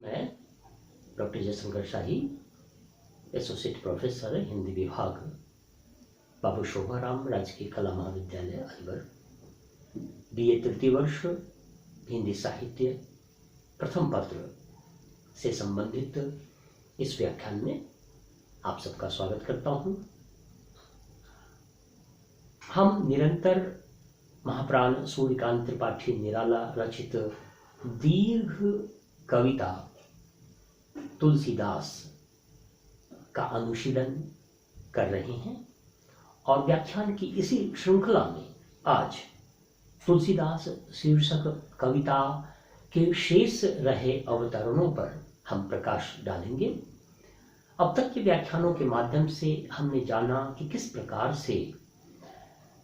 मैं डॉक्टर जयशंकर शाही, associate professor Hindi विभाग, बाबू शोभाराम राजकीय कला महाविद्यालय अलवर, BA तृतीय वर्ष हिंदी साहित्य प्रथम पत्र से संबंधित इस व्याख्यान में आप सबका स्वागत करता हूं। हम निरंतर महाप्राण सूर्यकांत त्रिपाठी निराला रचित दीर्घ कविता तुलसीदास का अनुशीलन कर रहे हैं और व्याख्यान की इसी श्रृंखला में आज तुलसीदास शीर्षक कविता के शेष रहे अवतरणों पर हम प्रकाश डालेंगे। अब तक के व्याख्यानों के माध्यम से हमने जाना कि किस प्रकार से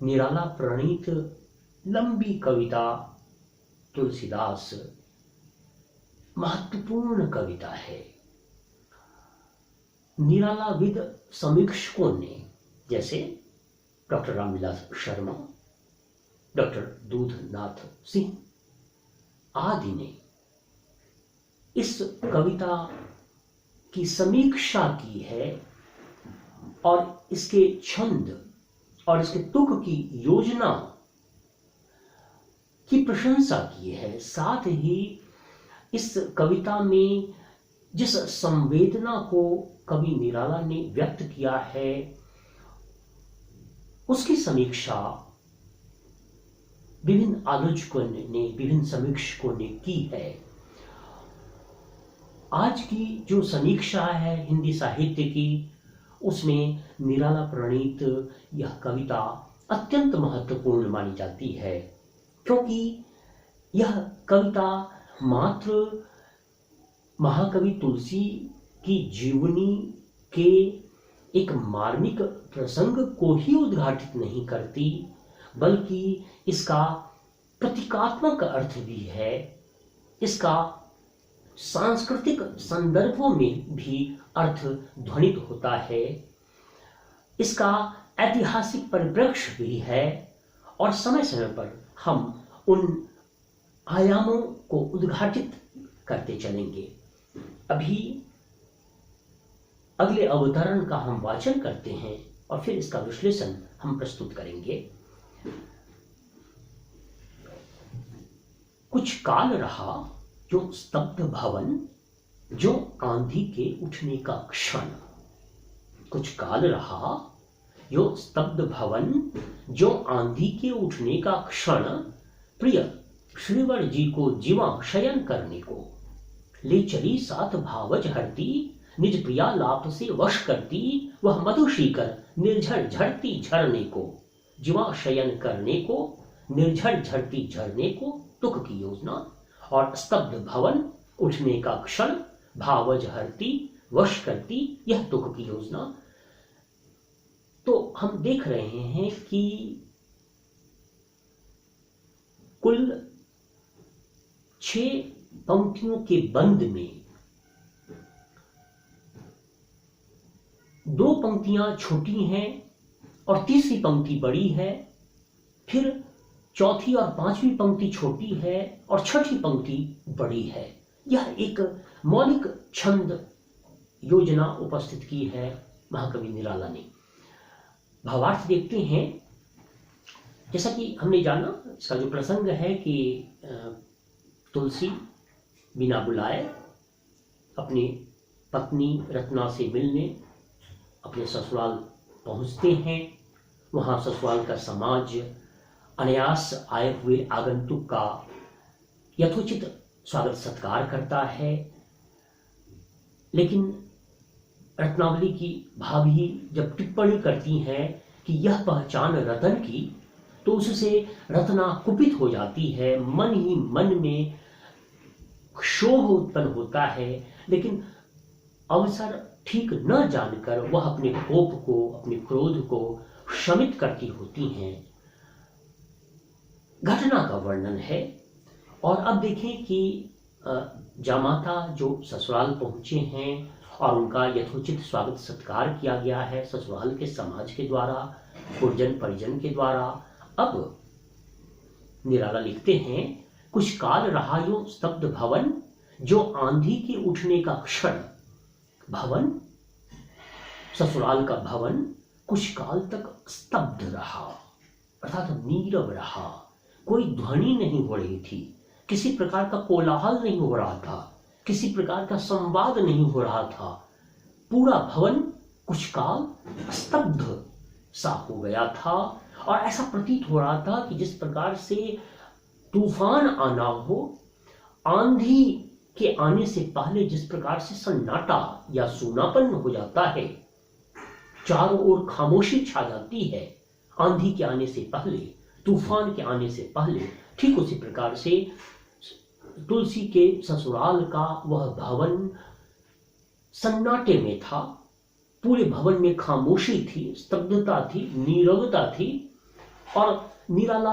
निराला प्रणीत लंबी कविता तुलसीदास महत्वपूर्ण कविता है। निरालाविद समीक्षकों ने, जैसे डॉक्टर रामविलास शर्मा, डॉक्टर दूधनाथ सिंह आदि ने इस कविता की समीक्षा की है और इसके छंद और इसके तुक की योजना की प्रशंसा की है। साथ ही इस कविता में जिस संवेदना को कवि निराला ने व्यक्त किया है उसकी समीक्षा विभिन्न आलोचकों ने, विभिन्न समीक्षकों ने की है। आज की जो समीक्षा है हिंदी साहित्य की, उसमें निराला प्रणीत यह कविता अत्यंत महत्वपूर्ण मानी जाती है, क्योंकि यह कविता मात्र महाकवि तुलसी की जीवनी के एक मार्मिक प्रसंग को ही उद्घाटित नहीं करती, बल्कि इसका प्रतीकात्मक अर्थ भी है। इसका सांस्कृतिक संदर्भों में भी अर्थ ध्वनित होता है। इसका ऐतिहासिक परिप्रेक्ष्य भी है और समय समय पर हम उन आयामों को उद्घाटित करते चलेंगे। अभी अगले अवतरण का हम वाचन करते हैं और फिर इसका विश्लेषण हम प्रस्तुत करेंगे। कुछ काल रहा जो स्तब्ध भवन, जो आंधी के उठने का क्षण। कुछ काल रहा जो स्तब्ध भवन, जो आंधी के उठने का क्षण। प्रिय श्रीवर जी को जीवा शयन करने को, ले चली साथ भावज हरती, निज प्रिया लाप से वश करती, वह मधुशीकर निर्झर झरती झरने को। जीवा शयन करने को, निर्झर झरती झरने को तुक की योजना, और स्तब्ध भवन उठने का क्षण, भावज हरती वश करती, यह तुक की योजना। तो हम देख रहे हैं कि कुल 6 पंक्तियों के बंद में 2 पंक्तियां छोटी हैं और तीसरी पंक्ति बड़ी है, फिर चौथी और पांचवी पंक्ति छोटी है और छठी पंक्ति बड़ी है। यह एक मौलिक छंद योजना उपस्थित की है महाकवि निराला ने। भावार्थ देखते हैं। जैसा कि हमने जाना, इसका जो प्रसंग है कि तुलसी बिना बुलाए अपनी पत्नी रत्ना से मिलने अपने ससुराल पहुंचते हैं। वहां ससुराल का समाज अनायास आए हुए आगंतुक का यथोचित स्वागत सत्कार करता है, लेकिन रत्नावली की भाभी जब टिप्पणी करती हैं कि यह पहचान रतन की, तो उससे रत्ना कुपित हो जाती है। मन ही मन में क्षोभ उत्पन्न होता है, लेकिन अवसर ठीक न जानकर वह अपने कोप को, अपने क्रोध को शमित करती होती हैं। घटना का वर्णन है। और अब देखें कि जामाता जो ससुराल पहुंचे हैं और उनका यथोचित स्वागत सत्कार किया गया है ससुराल के समाज के द्वारा, गुरजन परिजन के द्वारा। अब निराला लिखते हैं, कुछ काल रहा यो स्तब्ध भवन, जो आंधी के उठने का क्षण भवन, ससुराल का भवन कुछ काल तक स्तब्ध रहा, अर्थात नीरव रहा। कोई ध्वनि नहीं हो रही थी, किसी प्रकार का कोलाहल नहीं हो रहा था, किसी प्रकार का संवाद नहीं हो रहा था। पूरा भवन कुछ काल स्तब्ध सा हो गया था और ऐसा प्रतीत हो रहा था कि जिस प्रकार से तूफान आना हो, आंधी के आने से पहले जिस प्रकार से सन्नाटा या सूनापन हो जाता है, चारों ओर खामोशी छा जाती है आंधी के आने से पहले, तूफान के आने से पहले, ठीक उसी प्रकार से तुलसी के ससुराल का वह भवन सन्नाटे में था। पूरे भवन में खामोशी थी, स्तब्धता थी, नीरवता थी और निराला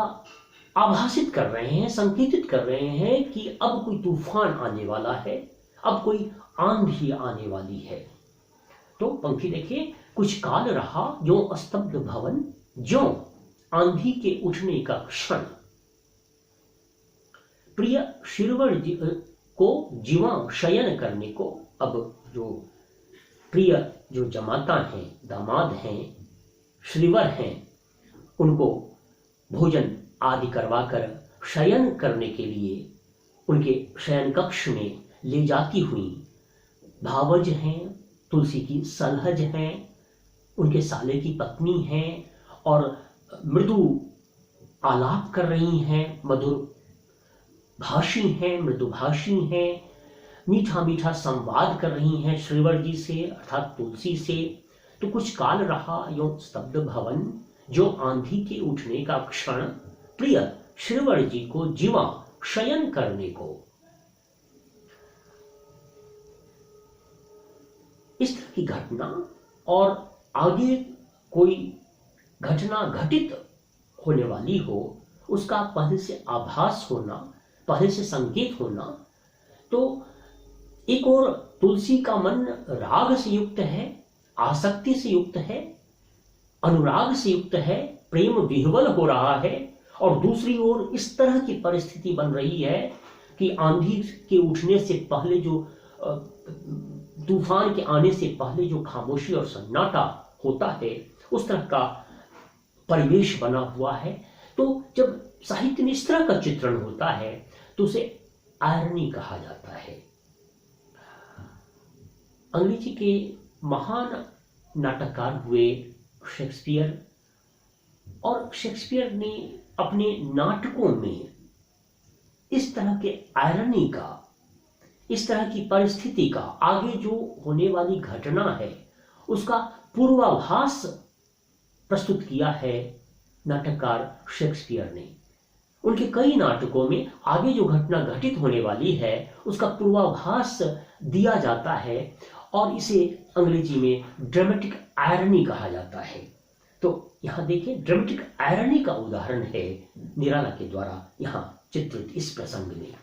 आभासित कर रहे हैं, संकेतित कर रहे हैं कि अब कोई तूफान आने वाला है, अब कोई आंधी आने वाली है। तो पंक्ति देखिए, कुछ काल रहा जो स्तब्ध भवन, जो आंधी के उठने का क्षण। प्रिय शिरवर को जीवा शयन करने को, अब जो प्रिय जो जमाता हैं, दामाद हैं, श्रीवर हैं, उनको भोजन आदि करवाकर शयन करने के लिए उनके शयन कक्ष में ले जाती हुई भावज हैं, तुलसी की सलहज हैं, उनके साले की पत्नी हैं और मृदु आलाप कर रही हैं, मधुर भाषी हैं, मृदुभाषी हैं, मीठा मीठा संवाद कर रही हैं श्रीवर जी से अर्थात तुलसी से। तो कुछ काल रहा यो स्तब्ध भवन, जो आंधी के उठने का क्षण, प्रिय श्रीवर जी को जीवा शयन करने को। इस तरह की घटना और आगे कोई घटना घटित होने वाली हो, उसका पहले से आभास होना, पहले से संकेत होना। तो एक और तुलसी का मन राग से युक्त है, आसक्ति से युक्त है, अनुराग से युक्त है, प्रेम विह्वल हो रहा है और दूसरी ओर इस तरह की परिस्थिति बन रही है कि आंधी के उठने से पहले, जो तूफान के आने से पहले जो खामोशी और सन्नाटा होता है, उस तरह का परिवेश बना हुआ है। तो जब साहित्य में इस तरह का चित्रण होता है तो उसे आयरनी कहा जाता है। अंग्रेजी के महान नाटककार हुए शेक्सपियर, और शेक्सपियर ने अपने नाटकों में इस तरह के आयरनी का, इस तरह की परिस्थिति का, आगे जो होने वाली घटना है उसका पूर्वाभास प्रस्तुत किया है नाटककार शेक्सपियर ने। उनके कई नाटकों में आगे जो घटना घटित होने वाली है उसका पूर्वाभास दिया जाता है और इसे अंग्रेजी में ड्रामेटिक आयरनी कहा जाता है। तो यहां देखिए, ड्रामेटिक आयरनी का उदाहरण है निराला के द्वारा यहां चित्रित इस प्रसंग में।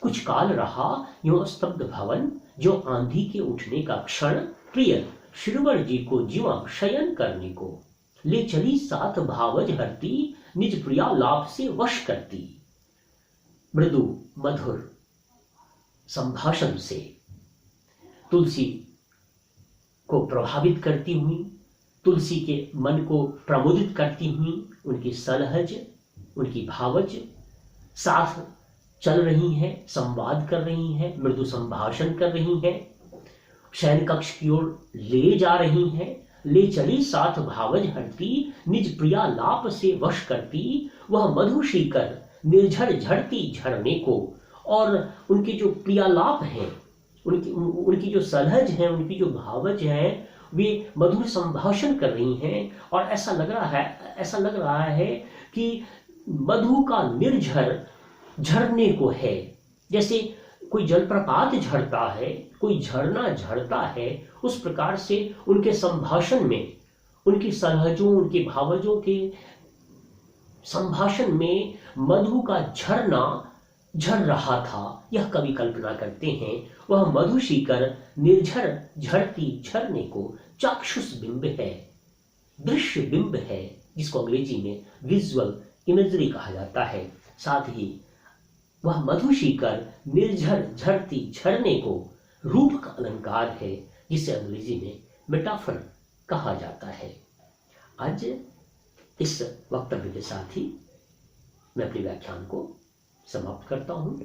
कुछ काल रहा यो स्तब्ध भवन, जो आंधी के उठने का क्षण, प्रिय श्रीवर जी को जीवा शयन करने को। ले चली साथ भावज हरती, निज प्रिया लाभ से वश करती। मृदु मधुर संभाषण से तुलसी को प्रभावित करती हुई, तुलसी के मन को प्रमुदित करती हुई उनकी सलहज, उनकी भावज साथ चल रही हैं, संवाद कर रही हैं, मृदु संभाषण कर रही हैं, शयन कक्ष की ओर ले जा रही हैं। ले चली साथ भावज हरती, निज प्रिया लाप से वश करती। वह मधु शीकर निर्झर झड़ती झरने को, और उनके जो प्रियालाप हैं, उनकी जो सलहज हैं, उनकी जो भावज हैं, वे मधुर संभाषण कर रही हैं और ऐसा लग रहा है कि मधु का निर्झर झरने को है। जैसे कोई जलप्रपात झरता है, कोई झरना झरता है, उस प्रकार से उनके संभाषण में, उनकी सलहजों, उनके भावजों के संभाषण में मधु का झरना झर रहा था। यह कवि कल्पना करते हैं। वह मधु शीकर निर्झर झरती झरने को चाक्षुष बिंब है, दृश्य बिंब है, जिसको अंग्रेजी में विजुअल इमेजरी कहा जाता है। साथ ही वह मधु शीकर निर्झर झरती झरने को रूप का अलंकार है, जिसे अंग्रेजी में मेटाफर कहा जाता है। आज इस वक्तव्य के साथ ही मैं अपने व्याख्यान को समाप्त करता हूं।